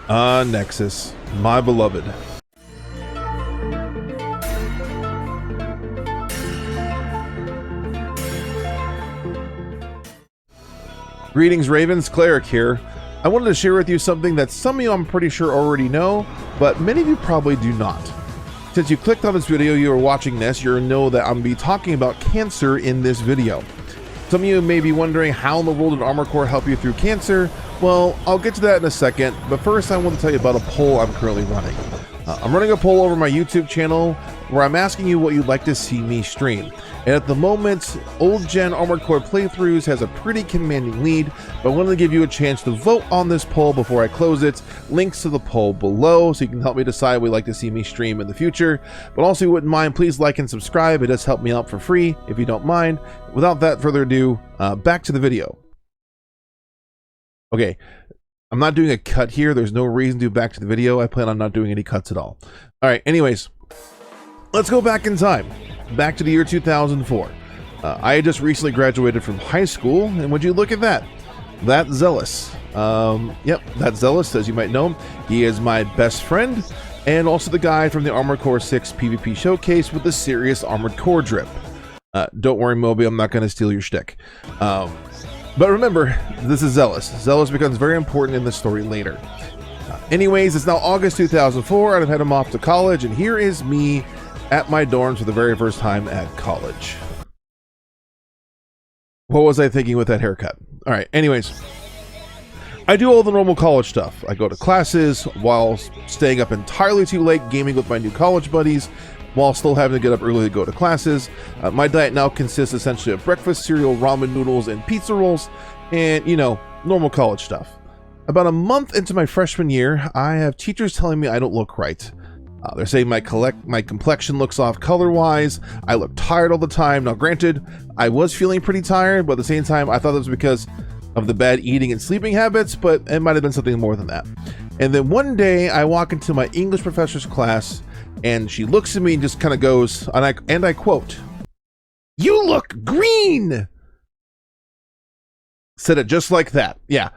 Nexus, my beloved. Greetings, Ravens. Cleric here. I wanted to share with you something that some of you I'm pretty sure already know, but many of you probably do not. Since you clicked on this video, you are watching this, you'll know that I'm going to be talking about cancer in this video. Some of you may be wondering how in the world did Armored Core help you through cancer? Well, I'll get to that in a second, but first I want to tell you about a poll I'm currently running. I'm running a poll over my YouTube channel where I'm asking you what you'd like to see me stream. And at the moment, old gen Armored Core playthroughs has a pretty commanding lead, but I wanted to give you a chance to vote on this poll before I close it. Links to the poll below so you can help me decide what you'd like to see me stream in the future. But also, if you wouldn't mind, please like and subscribe. It does help me out for free if you don't mind. Without that further ado, back to the video. Okay, I'm not doing a cut here. There's no reason to do back to the video. I plan on not doing any cuts at all. All right, anyways, let's go back in time. Back to the year 2004. I had just recently graduated from high school, and would you look at that? That Zealous. Yep, that Zealous, as you might know. He is my best friend, and also the guy from the Armored Core 6 PvP showcase with the serious Armored Core drip. Don't worry, Mobi, I'm not going to steal your shtick. But remember, this is Zealous. Zealous becomes very important in the story later. Anyways, it's now August 2004, and I've had him off to college, and here is me at my dorms for the very first time at college. What was I thinking with that haircut? All right, anyways, I do all the normal college stuff. I go to classes while staying up entirely too late gaming with my new college buddies, while still having to get up early to go to classes. My diet now consists essentially of breakfast cereal, ramen noodles, and pizza rolls, and, you know, normal college stuff. About a month into my freshman year, I have teachers telling me I don't look right. They're saying my complexion looks off color-wise. I look tired all the time. Now, granted, I was feeling pretty tired, but at the same time, I thought it was because of the bad eating and sleeping habits, but it might have been something more than that. And then one day, I walk into my English professor's class, and she looks at me and just kind of goes, and I quote, "You look green!" Said it just like that. Yeah.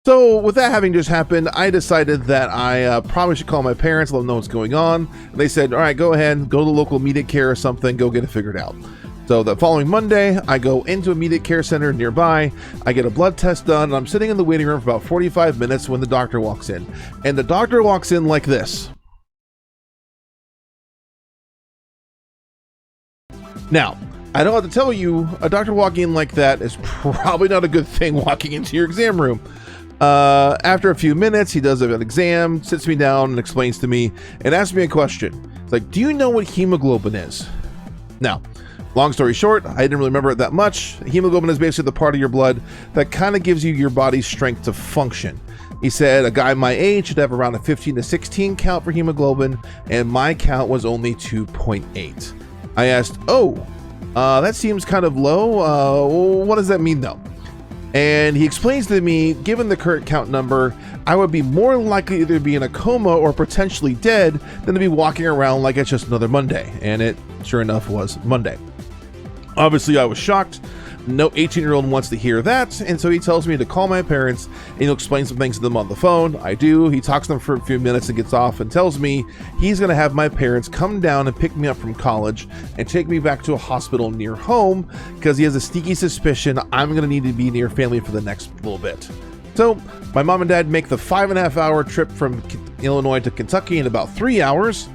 So with that having just happened, I decided that I probably should call my parents, let them know what's going on. And they said, all right, go ahead, go to the local immediate care or something, go get it figured out. So the following Monday, I go into a immediate care center nearby. I get a blood test done, and I'm sitting in the waiting room for about 45 minutes when the doctor walks in. And the doctor walks in like this. Now, I don't have to tell you, a doctor walking in like that is probably not a good thing walking into your exam room. After a few minutes, he does an exam, sits me down and explains to me and asks me a question. It's like, do you know what hemoglobin is? Now, long story short, I didn't really remember it that much. Hemoglobin is basically the part of your blood that kind of gives you your body's strength to function. He said a guy my age should have around a 15 to 16 count for hemoglobin, and my count was only 2.8. I asked, that seems kind of low. What does that mean though? And he explains to me, given the current count number, I would be more likely to either be in a coma or potentially dead than to be walking around like it's just another Monday. And it, sure enough, was Monday. Obviously, I was shocked. No 18-year-old wants to hear that, and so he tells me to call my parents, and he'll explain some things to them on the phone. I do. He talks to them for a few minutes and gets off and tells me he's going to have my parents come down and pick me up from college and take me back to a hospital near home because he has a sneaky suspicion I'm going to need to be near family for the next little bit. So my mom and dad make the 5.5-hour trip from Illinois to Kentucky in about 3 hours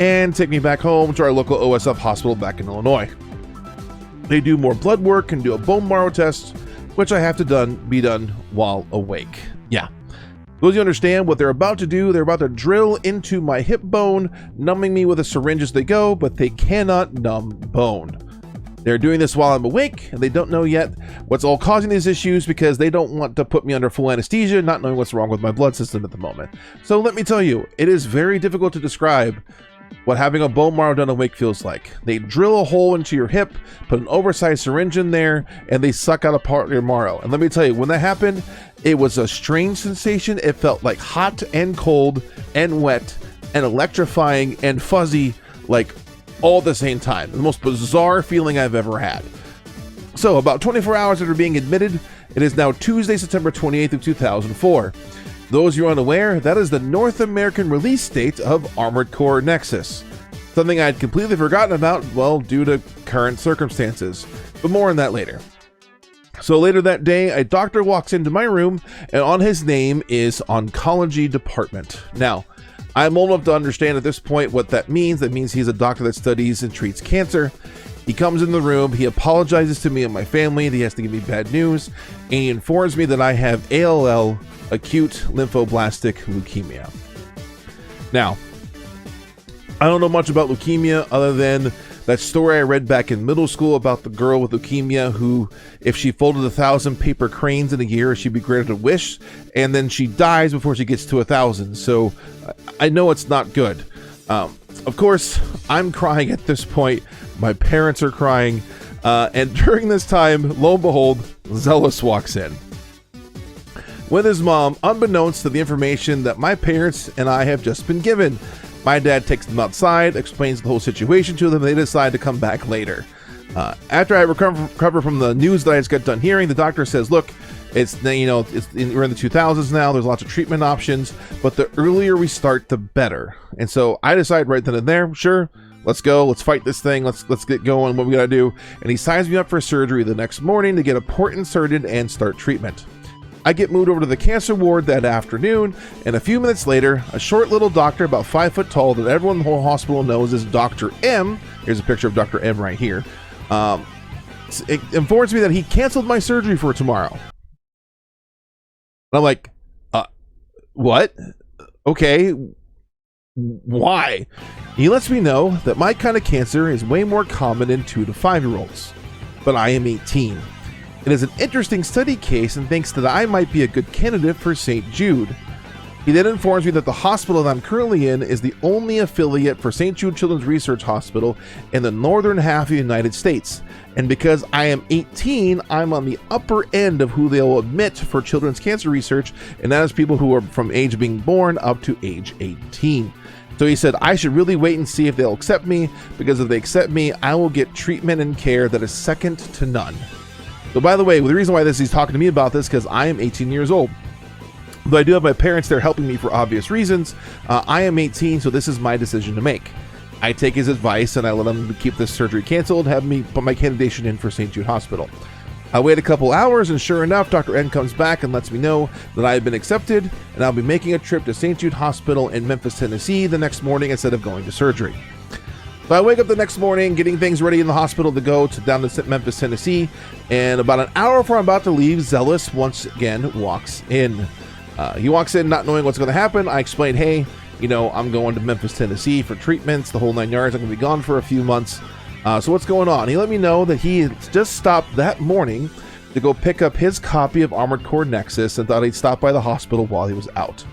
and take me back home to our local OSF hospital back in Illinois. They do more blood work and do a bone marrow test, which I have to be done while awake. Yeah. Those you understand what they're about to do, they're about to drill into my hip bone, numbing me with a syringe as they go, but they cannot numb bone. They're doing this while I'm awake, and they don't know yet what's all causing these issues because they don't want to put me under full anesthesia, not knowing what's wrong with my blood system at the moment. So let me tell you, it is very difficult to describe what having a bone marrow done awake feels like. They drill a hole into your hip, put an oversized syringe in there, and they suck out a part of your marrow. And let me tell you, when that happened, it was a strange sensation. It felt like hot and cold and wet and electrifying and fuzzy, like all at the same time. The most bizarre feeling I've ever had. So about 24 hours after being admitted, it is now Tuesday, September 28th of 2004. Those you're unaware, that is the North American release date of Armored Core Nexus. Something I'd completely forgotten about, well, due to current circumstances. But more on that later. So later that day, a doctor walks into my room, and on his name is Oncology Department. Now, I'm old enough to understand at this point what that means. That means he's a doctor that studies and treats cancer. He comes in the room, he apologizes to me and my family that he has to give me bad news, and he informs me that I have ALL, acute lymphoblastic leukemia. Now, I don't know much about leukemia other than that story I read back in middle school about the girl with leukemia who, if she folded 1,000 paper cranes in a year, she'd be granted a wish, and then she dies before she gets to 1,000. So I know it's not good. Of course, I'm crying at this point. My parents are crying. And during this time, lo and behold, Zealous walks in with his mom, unbeknownst to the information that my parents and I have just been given. My dad takes them outside, explains the whole situation to them, and they decide to come back later. After I recover from the news that I just got done hearing, the doctor says, look, we're in the 2000s now, there's lots of treatment options, but the earlier we start, the better. And so I decide right then and there, sure, let's go, let's fight this thing, let's get going, what we gotta do. And he signs me up for surgery the next morning to get a port inserted and start treatment. I get moved over to the cancer ward that afternoon, and a few minutes later, a short little doctor about 5 foot tall that everyone in the whole hospital knows as Dr. M, here's a picture of Dr. M right here, it informs me that he canceled my surgery for tomorrow. And I'm like, what? Okay, why? He lets me know that my kind of cancer is way more common in 2 to 5-year-olds, but I am 18. It is an interesting study case and thinks that I might be a good candidate for St. Jude. He then informs me that the hospital that I'm currently in is the only affiliate for St. Jude Children's Research Hospital in the northern half of the United States. And because I am 18, I'm on the upper end of who they'll admit for children's cancer research, and that is people who are from age being born up to age 18. So he said, I should really wait and see if they'll accept me, because if they accept me, I will get treatment and care that is second to none. So by the way, the reason why he's talking to me about this, because I am 18 years old. Though I do have my parents there helping me for obvious reasons, I am 18, so this is my decision to make. I take his advice and I let him keep this surgery canceled, have me put my candidation in for St. Jude Hospital. I wait a couple hours, and sure enough, Dr. N comes back and lets me know that I have been accepted, and I'll be making a trip to St. Jude Hospital in Memphis, Tennessee the next morning instead of going to surgery. So I wake up the next morning, getting things ready in the hospital to go down to Memphis, Tennessee, and about an hour before I'm about to leave, Zealous once again walks in. He walks in not knowing what's going to happen. I explain, hey, I'm going to Memphis, Tennessee for treatments, the whole 9 yards. I'm going to be gone for a few months. So what's going on? He let me know that he just stopped that morning to go pick up his copy of Armored Core Nexus and thought he'd stop by the hospital while he was out.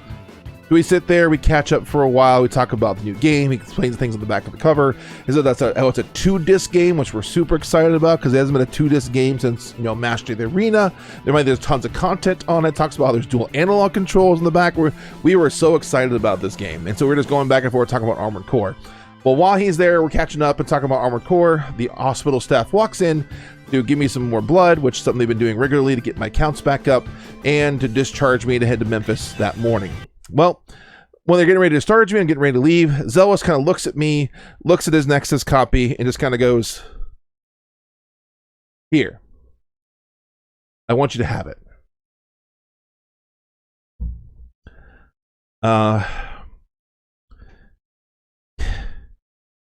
So we sit there, we catch up for a while, we talk about the new game, he explains things on the back of the cover. He said it's a 2-disc game, which we're super excited about because it hasn't been a 2-disc game since, Master of the Arena. There's tons of content on it, talks about how there's dual analog controls in the back. We were so excited about this game, and so we're just going back and forth talking about Armored Core. Well, while he's there, we're catching up and talking about Armored Core. The hospital staff walks in to give me some more blood, which is something they've been doing regularly to get my counts back up, and to discharge me to head to Memphis that morning. Well, when they're getting ready to discharge me and getting ready to leave, Zealous kind of looks at me, looks at his Nexus copy, and just kind of goes, here, I want you to have it.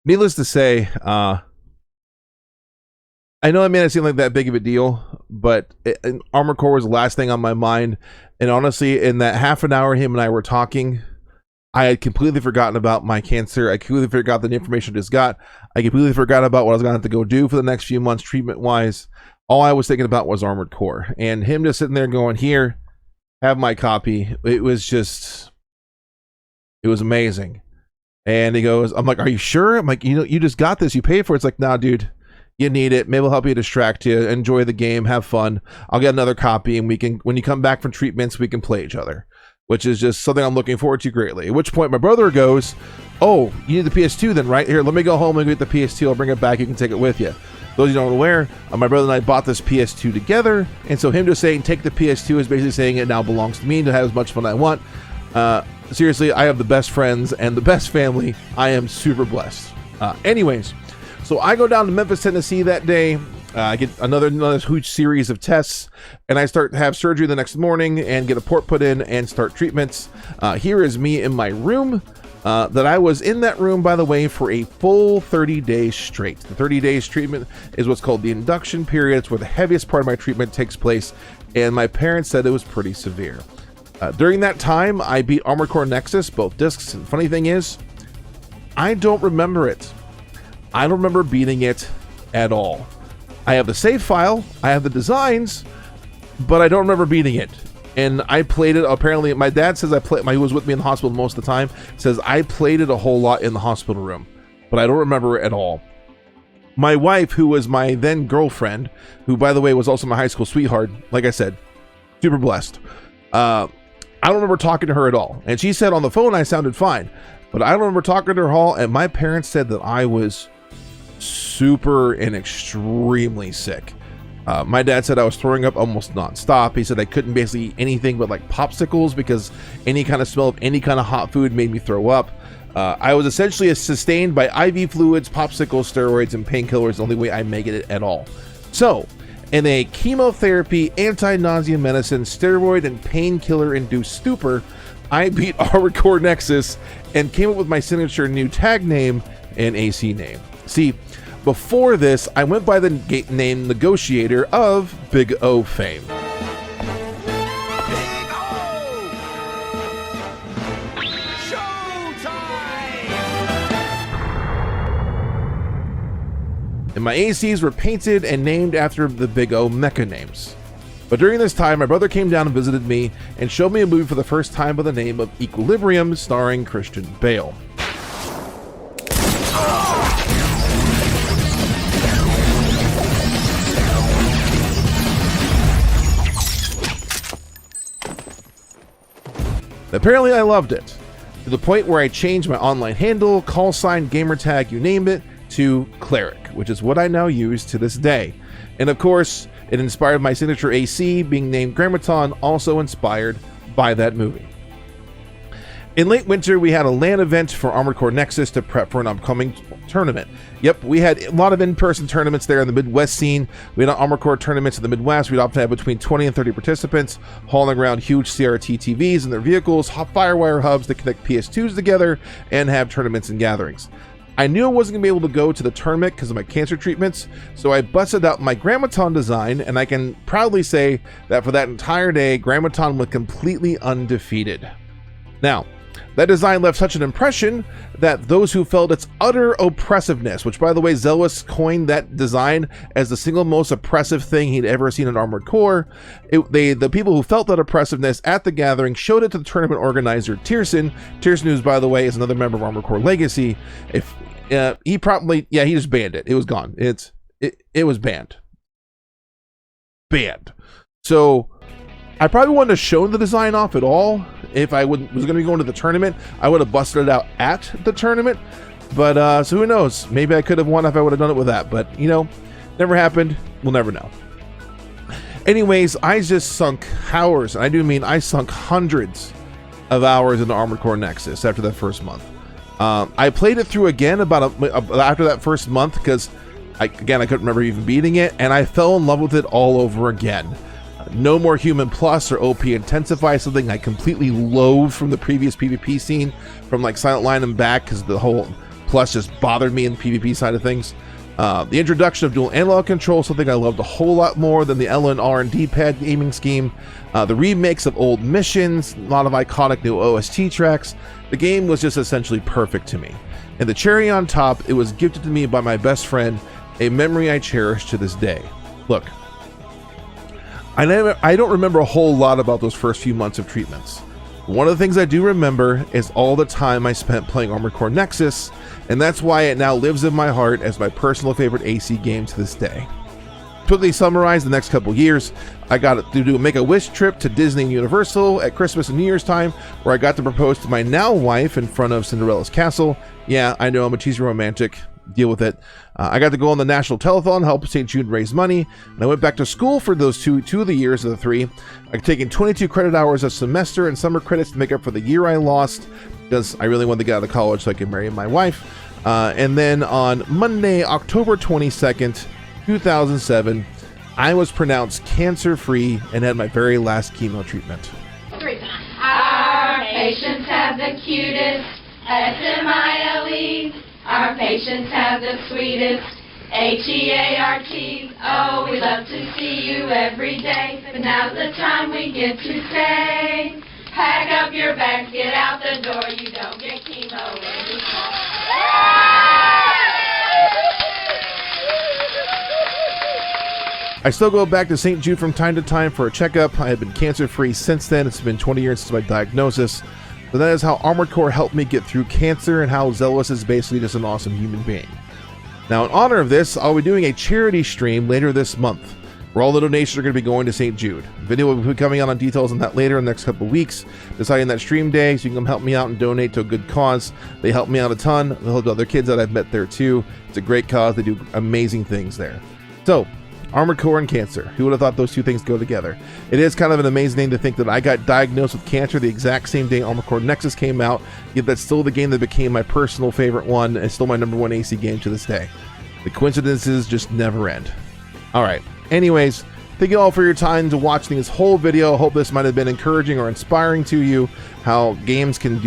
Needless to say, I know it may not seem like that big of a deal, but Armored Core was the last thing on my mind. And honestly, in that half an hour him and I were talking, I had completely forgotten about my cancer. I completely forgot the information I just got. I completely forgot about what I was going to have to go do for the next few months treatment-wise. All I was thinking about was Armored Core. And him just sitting there going, here, have my copy. It was amazing. And he goes, I'm like, are you sure? I'm like, you just got this. You paid for it. It's like, nah, dude. You need it. Maybe I'll help you distract you. Enjoy the game. Have fun. I'll get another copy, and we can, when you come back from treatments, we can play each other, which is just something I'm looking forward to greatly. At which point my brother goes, oh, you need the PS2 then, right? Here, let me go home and get the PS2. I'll bring it back. You can take it with you. Those of you who aren't aware, my brother and I bought this PS2 together, and so him just saying take the PS2 is basically saying it now belongs to me to have as much fun as I want. Seriously, I have the best friends and the best family. I am super blessed. Anyways, so I go down to Memphis, Tennessee that day. I get another huge series of tests, and I start to have surgery the next morning and get a port put in and start treatments. Here is me in my room. That I was in that room, by the way, for a full 30 days straight. The 30 days treatment is what's called the induction period. It's where the heaviest part of my treatment takes place, and my parents said it was pretty severe. During that time, I beat Armored Core Nexus, both discs, and the funny thing is, I don't remember it. I don't remember beating it at all. I have the save file, I have the designs, but I don't remember beating it. And I played it, apparently, my dad says he was with me in the hospital most of the time, says I played it a whole lot in the hospital room, but I don't remember it at all. My wife, who was my then girlfriend, who, by the way, was also my high school sweetheart, like I said, super blessed. I don't remember talking to her at all. And she said on the phone I sounded fine, but I don't remember talking to her at all, and my parents said that I was super and extremely sick. My dad said I was throwing up almost nonstop. He said I couldn't basically eat anything but like popsicles because any kind of smell of any kind of hot food made me throw up. I was essentially sustained by IV fluids, popsicles, steroids, and painkillers, the only way I make it at all. So, in a chemotherapy, anti-nausea medicine, steroid, and painkiller-induced stupor, I beat Armored Core Nexus and came up with my signature new tag name and AC name. See, before this, I went by the name Negotiator of Big O fame. Big O! Showtime! And my ACs were painted and named after the Big O mecha names. But during this time, my brother came down and visited me and showed me a movie for the first time by the name of Equilibrium, starring Christian Bale. Apparently I loved it, to the point where I changed my online handle, call sign, gamer tag, you name it, to Cleric, which is what I now use to this day. And of course, it inspired my signature AC, being named Grammaton, also inspired by that movie. In late winter, we had a LAN event for Armored Core Nexus to prep for an upcoming tournament. Yep, we had a lot of in-person tournaments there in the Midwest scene. We had Armored Core tournaments in the Midwest. We'd often have between 20 and 30 participants, hauling around huge CRT TVs in their vehicles, hot firewire hubs to connect PS2s together, and have tournaments and gatherings. I knew I wasn't going to be able to go to the tournament because of my cancer treatments, so I busted out my Grammaton design, and I can proudly say that for that entire day, Grammaton was completely undefeated. Now, that design left such an impression that those who felt its utter oppressiveness, which by the way, Zealous coined that design as the single most oppressive thing he'd ever seen in Armored Core, the people who felt that oppressiveness at the gathering showed it to the tournament organizer, Tearsin. Tearsin, who's by the way, is another member of Armored Core Legacy. He just banned it. It was gone. It was banned. So I probably wouldn't have shown the design off at all. If I was going to be going to the tournament, I would have busted it out at the tournament. But so who knows? Maybe I could have won if I would have done it with that. But you know, never happened. We'll never know. Anyways, I just sunk hours, and I do mean I sunk hundreds of hours into Armored Core Nexus after that first month. I played it through again after that first month because I couldn't remember even beating it, and I fell in love with it all over again. No more Human Plus or OP Intensify, something I completely loathed from the previous PvP scene, from like Silent Line and back, because the whole Plus just bothered me in the PvP side of things. The introduction of dual analog control, something I loved a whole lot more than the L and R and D-pad aiming scheme. The remakes of old missions, a lot of iconic new OST tracks. The game was just essentially perfect to me. And the cherry on top, it was gifted to me by my best friend, a memory I cherish to this day. Look, I don't remember a whole lot about those first few months of treatments. One of the things I do remember is all the time I spent playing Armored Core Nexus, and that's why it now lives in my heart as my personal favorite AC game to this day. To quickly summarize the next couple years, I got to do a Make-A-Wish trip to Disney and Universal at Christmas and New Year's time, where I got to propose to my now wife in front of Cinderella's castle. Yeah, I know I'm a cheesy romantic. deal with it. I got to go on the national telethon, help St. Jude raise money, and I went back to school for those two of the years of the 3. I've taken 22 credit hours a semester and summer credits to make up for the year I lost, because I really wanted to get out of college so I could marry my wife. And then on Monday, October 22nd, 2007, I was pronounced cancer-free and had my very last chemo treatment. 3 times. Our patients have the cutest SMILEs. Our patients have the sweetest HEARTs. Oh, we love to see you every day, but now's the time we get to say, pack up your bags, get out the door, you don't get chemo anymore. I still go back to St. Jude from time to time for a checkup. I have been cancer-free since then. It's been 20 years since my diagnosis. So that is how Armored Core helped me get through cancer, and how Zealous is basically just an awesome human being. Now, in honor of this, I'll be doing a charity stream later this month, where all the donations are going to be going to St. Jude. Video will be coming out on details on that later in the next couple of weeks, deciding that stream day, so you can come help me out and donate to a good cause. They help me out a ton. They help other kids that I've met there too. It's a great cause. They do amazing things there. So, Armored Core and cancer. Who would have thought those two things go together? It is kind of an amazing thing to think that I got diagnosed with cancer the exact same day Armored Core Nexus came out, yet that's still the game that became my personal favorite one, and still my #1 AC game to this day. The coincidences just never end. Alright, anyways, thank you all for your time to watching this whole video. I hope this might have been encouraging or inspiring to you, how games can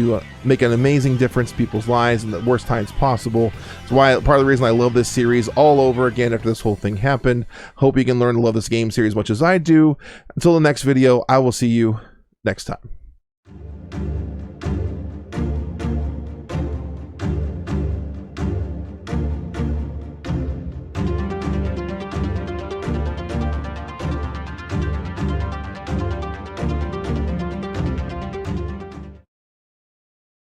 make an amazing difference in people's lives in the worst times possible. It's why part of the reason I love this series all over again after this whole thing happened. Hope you can learn to love this game series as much as I do. Until the next video, I will see you next time.